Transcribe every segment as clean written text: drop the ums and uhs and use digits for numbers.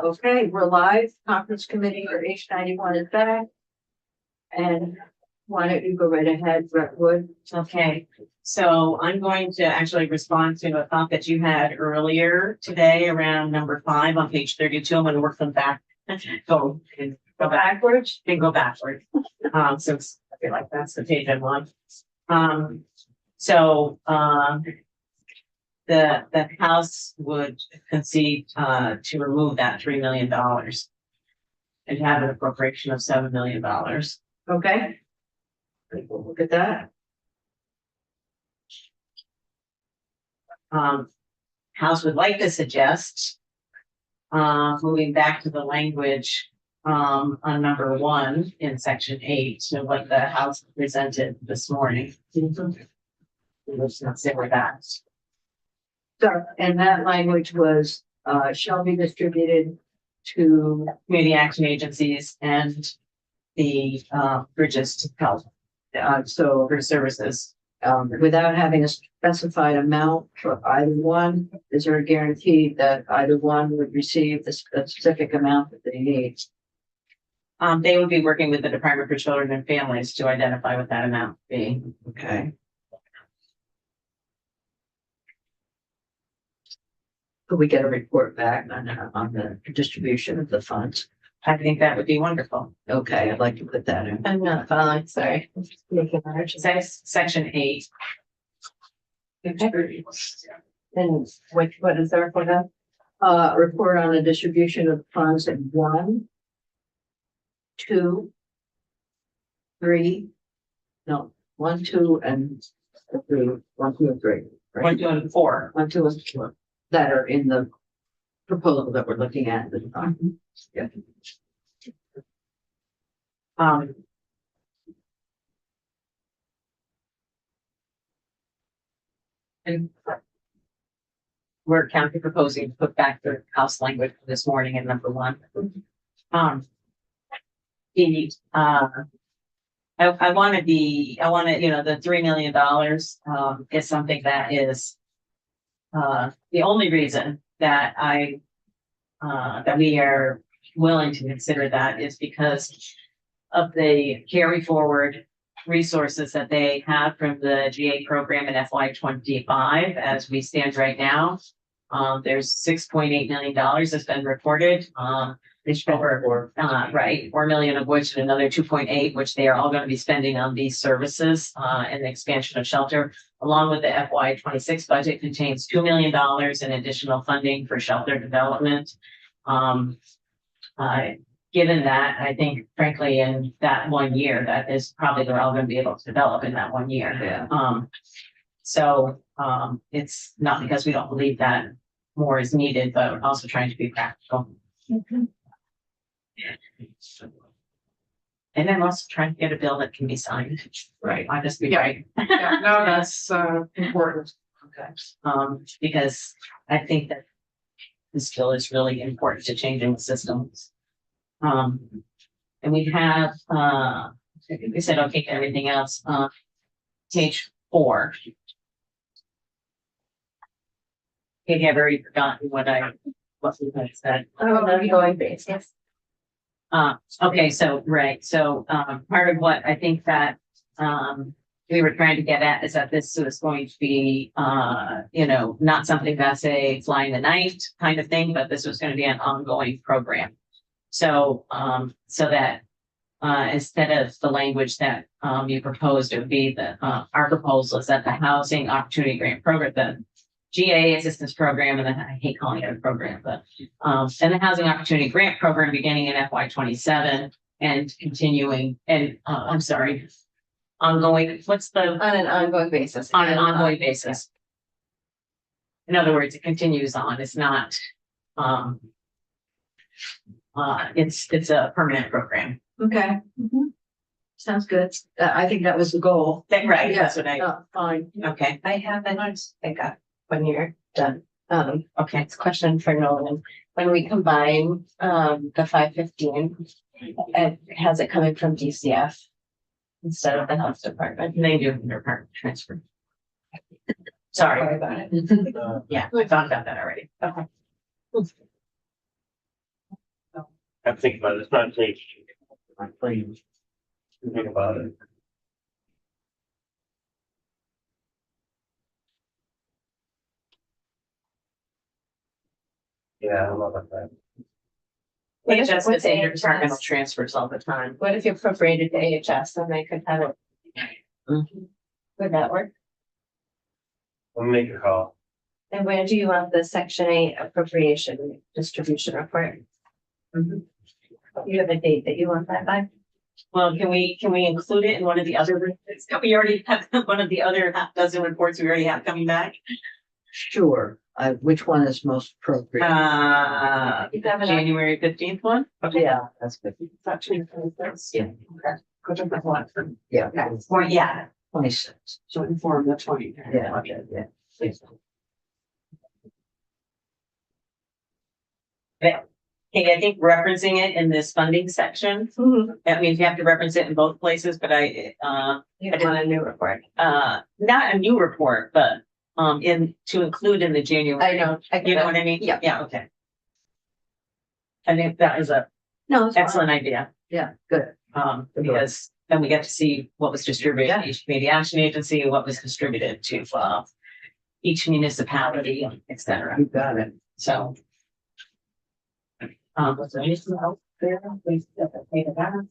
Okay, we're live. Conference committee for H91 is back. And why don't you go right ahead, Brett? Okay, so I'm going to actually respond to a thought that you had earlier today around number 5 on page 32. I'm going to work them back. Go backwards and go backwards. Since I feel like that's the page I'm on. The House would concede to remove that $3 million and have an appropriation of $7 million. Okay. We'll look at that. House would like to suggest moving back to the language on number 1 in section 8, so what the House presented this morning. Let's not say we're that. So, and that language was shall be distributed to Community action agencies and the bridges to health so for services. without having a specified amount for either one. Is there a guarantee that either one would receive the specific amount that they need? They would be working with the Department for Children and Families to identify what that amount would be. Okay. Could we get a report back on the distribution of the funds? I think that would be wonderful. Okay, I'd like to put that in. I'm not following, sorry. Section 8. Okay. And what is there for that? A report on the distribution of funds in 1, 2, 3. No, 1, 2, and 3. 1, 2, and 3. Right? 1, 2, and 4. 1, 2, and 4 that are in the proposal that we're looking at. Yeah. And we're counter proposing to put back the House language this morning in number 1. I want to, the $3 million is something that is the only reason that that we are willing to consider that is because of the carry forward resources that they have from the GA program in FY25 as we stand right now. There's $6.8 million that's been reported. Right, 4 million of which and another 2.8, which they are all going to be spending on these services and the expansion of shelter, along with the FY26 budget contains $2 million in additional funding for shelter development. Given that, I think, frankly, in that 1 year, that is probably they're all going to be able to develop in that 1 year. Yeah. It's not because we don't believe that more is needed, but we're also trying to be practical. Mm-hmm. And then also trying to get a bill that can be signed. Right. I just be Yeah. right. Yeah, no, that's important. Okay. Because I think that this bill is really important to changing the systems. And we have, we said, okay, everything else, page 4. Maybe I've already forgotten what we had said. Ongoing basis. Okay, so, right, so, part of what I think that, we were trying to get at is that this is going to be, not something that's a fly in the night kind of thing, but this was going to be an ongoing program. So, so that, instead of the language that, you proposed, it would be that, our proposal is that the Housing Opportunity Grant Program, the GA assistance program, and then I hate calling it a program, but and the Housing Opportunity Grant Program beginning in FY27 and continuing and ongoing. What's the On an ongoing basis. on an ongoing basis? In other words, it continues on. It's not. It's a permanent program. Okay. Sounds good. I think that was the goal. Right. Yeah. That's what I. Fine. Okay. I have a nice pickup when you're done. Okay. It's a question for Nolan. When we combine the 515, has it coming from DCF instead of the health department? And they do their part transfer. Sorry. Sorry about it. Yeah, I thought about that already. Okay. I'm thinking about it. It's not clean. I'm clean. Think about it. Yeah, I don't know about that. We adjust the What's same AHS? departmental transfers all the time. What if you appropriated to AHS and they could have it? Mhm. Would that work? Let me make a call. And where do you want the section 8 appropriation distribution report? Mhm. You have a date that you want that by? Well, can we include it in one of the other, we already have one of the other half dozen reports we already have coming back? Sure. Which one is most appropriate? You have enough? January 15th one? Yeah, that's good. Yeah. Yeah, Or, yeah, 26. so inform the 20. Yeah, okay, yeah. Okay, I think referencing it in this funding section, that means you have to reference it in both places, but You want a new report? not a new report, but, to include in the January. I know. You know what I mean? Yeah. Yeah, okay. I think that is a No, it's fine. excellent idea, Yeah, good. because then we get to see what was distributed Yeah. to each community action agency, what was distributed to, each municipality, et cetera. You got it. So. Was there anything else there? Please, pay the balance.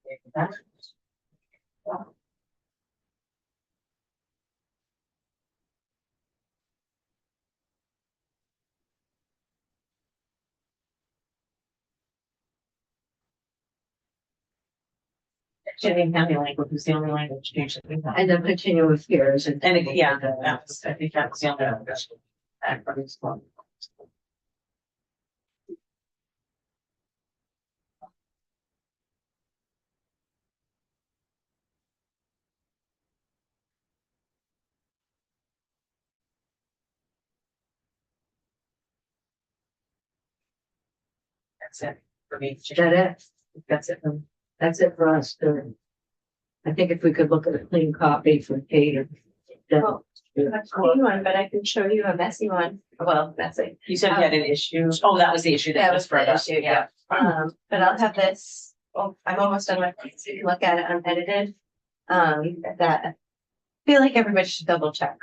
Pay the balance. Shouldn't county language was the only language change that we had. And then continue with peers and. And it- yeah, that's, I think that's the only language. Back from this one. That's it for me. Is that it? That's it. That's it for us. Good. I think if we could look at a clean copy from Kate. Well, That's a clean one, but I can show you a messy one. Well, messy. You said you had an issue. Oh, that was the issue that That was was brought the up. issue, yeah. But I'll have this, oh, I'm almost done with it, so you can look at it unedited. That, I feel like everybody should double check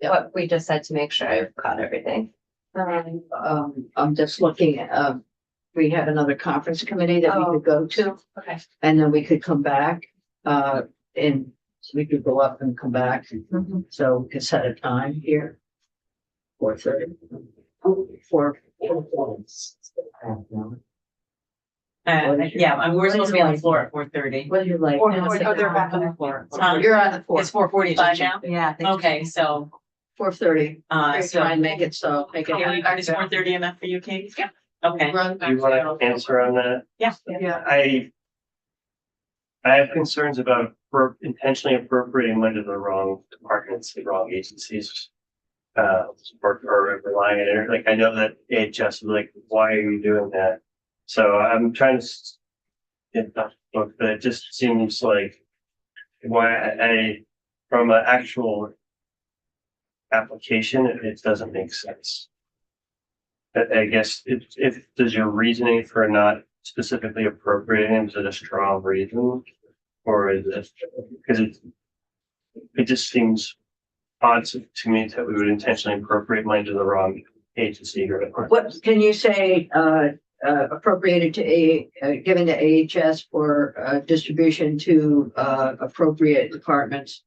what we just said to make sure I've caught everything. I'm just looking at, we had another conference committee that we Oh. could go to, Okay. and then we could come back, and we could go up and come back. So we could set a time here. 4:30. Four. Yeah, I mean, we're supposed to be on the floor at 4:30. What do you like? Oh, they're back on the floor. You're on the fourth. It's 4:45 now? Yeah. Okay, so, 4:30. so. Try and make it so, make it. Is 4:30 enough for you, Katie? Yeah. Okay. You want to answer on that? Yeah. I have concerns about intentionally appropriating money to the wrong departments, the wrong agencies. Or relying on it. Like, I know that it just like, why are you doing that? So I'm trying to get that book, but it just seems like why from an actual application, it doesn't make sense. I guess if does your reasoning for not specifically appropriating, is it a strong reason? Or is it because it just seems odd to me that we would intentionally appropriate money to the wrong agency or department. What can you say, appropriated to given to AHS for, distribution to, appropriate departments?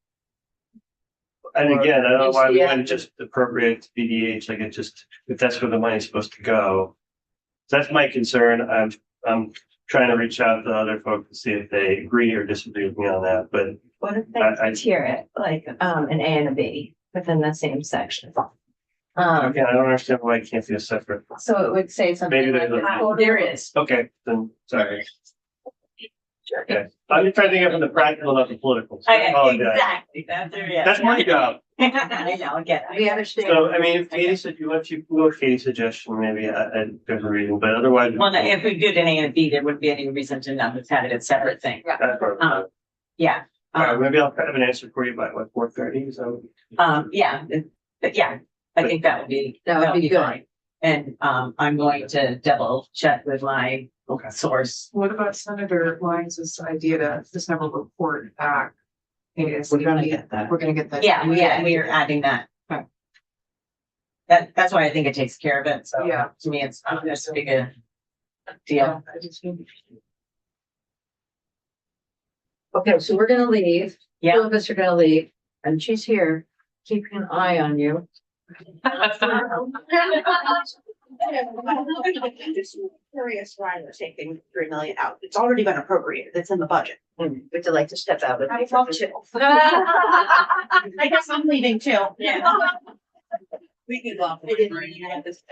And again, I don't know why we HCF. wouldn't just appropriate to BDH, like it just, if that's where the money's supposed to go. That's my concern. I'm trying to reach out to other folks to see if they agree or disagree with me on that, but What if I- they tier it, like, an A and a B within the same section? again, I don't understand why it can't be a separate. So it would say something Maybe like. there's a- total- There is. Okay, then, sorry. Okay, I'm just trying to think of the practical, not the political. So I apologize. Exactly, that's there, yeah. That's my job. I know, I get it. We understand. So, I mean, if Katie said, if you go with Katie's suggestion, maybe there's a reason, but otherwise. Well, if we did an A and a B, there wouldn't be any reason to not have had it a separate thing. That's what I'm- Yeah, Maybe I'll have an answer for you by what, 4:30, so. Yeah, but yeah, I think that would be, That would be good. fine. And, I'm going to double check with my Okay. source. What about Senator Lyons' idea to just have a report back? We're gonna get that. We're gonna get that. Yeah, we are adding that. Okay. That's why I think it takes care of it, so. Yeah. To me, it's not as big a deal. I just think- Okay, so we're gonna leave. Yeah. Two of us are gonna leave, and she's here, keeping an eye on you. Just curious why they're taking 3 million out. It's already been appropriated. It's in the budget. Would you like to step out? with me? I'd love to. I guess I'm leaving too. Yeah. We could go. We didn't really have this.